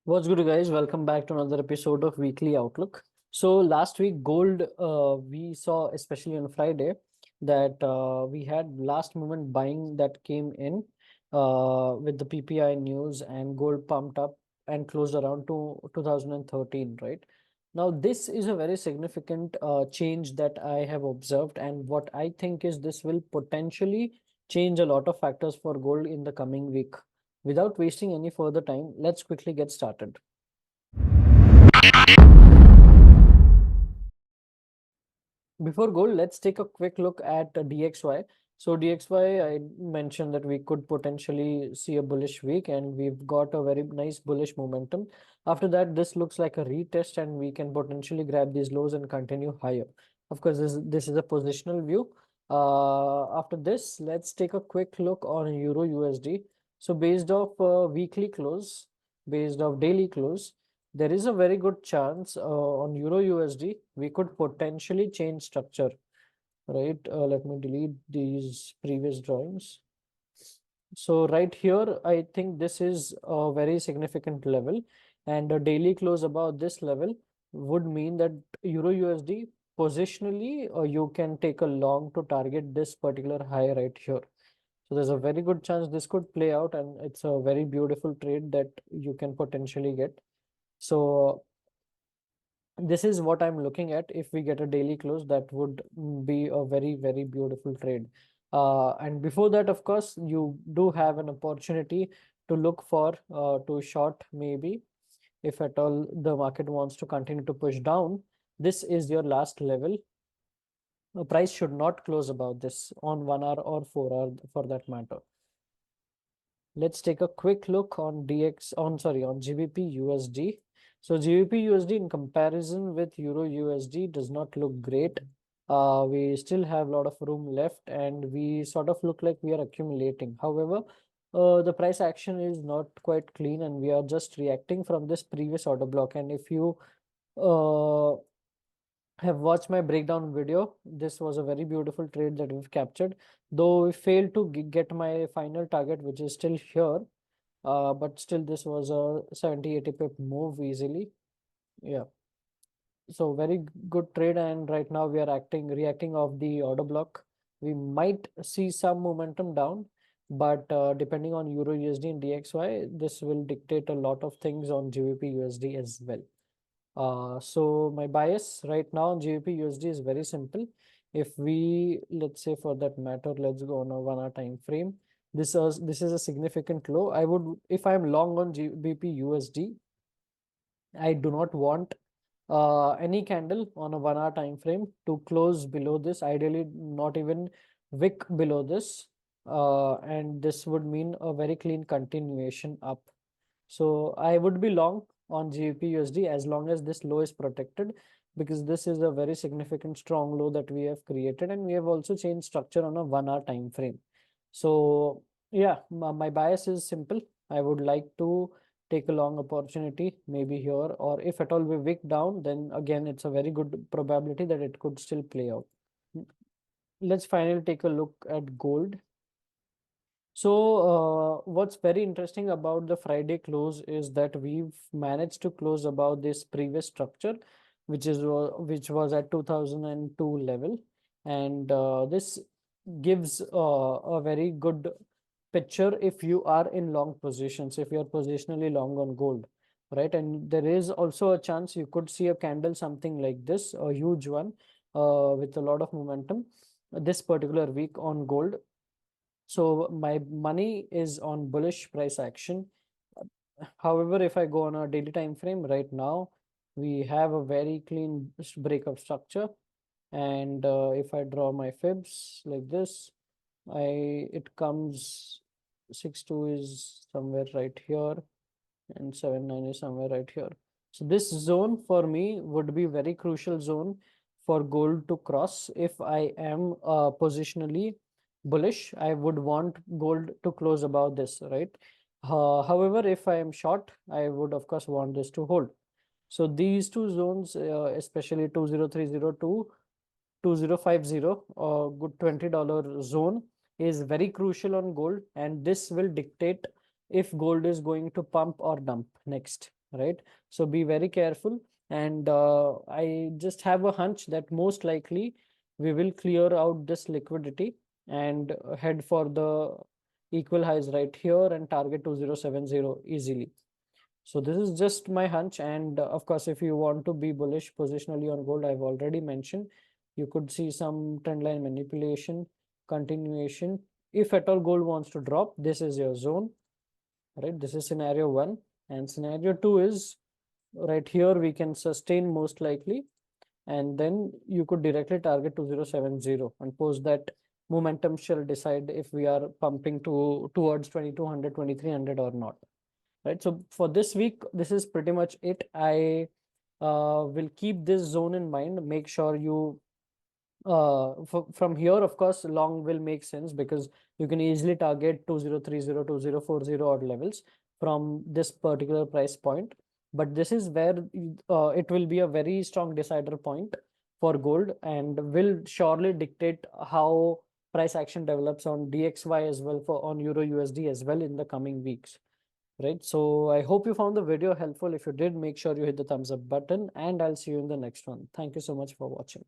What's good, guys? Welcome back to another episode of Weekly Outlook. So last week, gold, we saw, especially on Friday, that we had last moment buying that came in with the PPI news, and gold pumped up and closed around to 2013, right? Now, this is a very significant change that I have observed, and what I think is this will potentially change a lot of factors for gold in the coming week. Without wasting any further time, let's quickly get started. Before gold, let's take a quick look at DXY. So DXY, I mentioned that we could potentially see a bullish week, and we've got a very nice bullish momentum. After that, this looks like a retest, and we can potentially grab these lows and continue higher. Of course, this is a positional view. After this, let's take a quick look on Euro USD. So based off weekly close, based off daily close, there is a very good chance on Euro USD we could potentially change structure, right? Let me delete these previous drawings. So right here, I think this is a very significant level, and a daily close above this level would mean that Euro USD positionally, you can take a long to target this particular high right here. So there's a very good chance this could play out, and it's a very beautiful trade that you can potentially get. So this is what I'm looking at. If we get a daily close, that would be a very, very beautiful trade. And before that, of course, you do have an opportunity to look for to short, maybe if at all the market wants to continue to push down. This is your last level. The price should not close above this on 1 hour or 4 hour for that matter. Let's take a quick look on on GBP USD. So GBP USD in comparison with Euro USD does not look great. We still have a lot of room left, and we sort of look like we are accumulating. However, the price action is not quite clean, and we are just reacting from this previous order block. And if you uh, have watched my breakdown video, this was a very beautiful trade that we've captured, though we failed to get my final target, which is still here. But still, this was a 70-80 pip move easily. Yeah. So very good trade, and right now we are reacting off the order block. We might see some momentum down, but depending on Euro USD and DXY, this will dictate a lot of things on GBP USD as well. So my bias right now on GBP USD is very simple. If we, let's say for that matter, let's go on a 1 hour time frame. This is a significant low. I would, if I'm long on GBP USD, I do not want any candle on a 1 hour time frame to close below this, ideally not even wick below this, and this would mean a very clean continuation up. So I would be long on GBP USD as long as this low is protected, because this is a very significant strong low that we have created, and we have also changed structure on a 1 hour time frame. So yeah, my bias is simple. I would like to take a long opportunity maybe here, or if at all we wick down, then again it's a very good probability that it could still play out. Let's finally take a look at gold. So what's very interesting about the Friday close is that we've managed to close above this previous structure, which was at 2002 level, and this gives a very good picture if you are in long positions, if you are positionally long on gold, right? And there is also a chance you could see a candle something like this, a huge one, with a lot of momentum this particular week on gold. So my money is on bullish price action. However, if I go on a daily time frame right now, we have a very clean breakup structure. And if I draw my fibs like this, it comes 6.2 is somewhere right here, and 7.9 is somewhere right here. So this zone for me would be very crucial zone for gold to cross. If I am positionally bullish, I would want gold to close above this, right? However, if I am short, I would of course want this to hold. So these two zones, especially 20302, 2050, good $20 zone, is very crucial on gold, and this will dictate if gold is going to pump or dump next, right? So be very careful. And I just have a hunch that most likely we will clear out this liquidity and head for the equal highs right here and target 2070 easily. So this is just my hunch. And of course, if you want to be bullish positionally on gold, I've already mentioned, you could see some trend line manipulation, continuation. If at all gold wants to drop, this is your zone, right? This is scenario one. And scenario two is right here, we can sustain most likely. And then you could directly target 2070, and post that momentum shall decide if we are pumping towards 2200, 2300 or not, right? So for this week, this is pretty much it. I will keep this zone in mind. Make sure you from here, of course, long will make sense because you can easily target 2030, 2040 odd levels from this particular price point. But this is where it will be a very strong decider point for gold and will surely dictate how price action develops on DXY as well, for on Euro USD as well in the coming weeks, right? So I hope you found the video helpful. If you did, make sure you hit the thumbs up button, and I'll see you in the next one. Thank you so much for watching.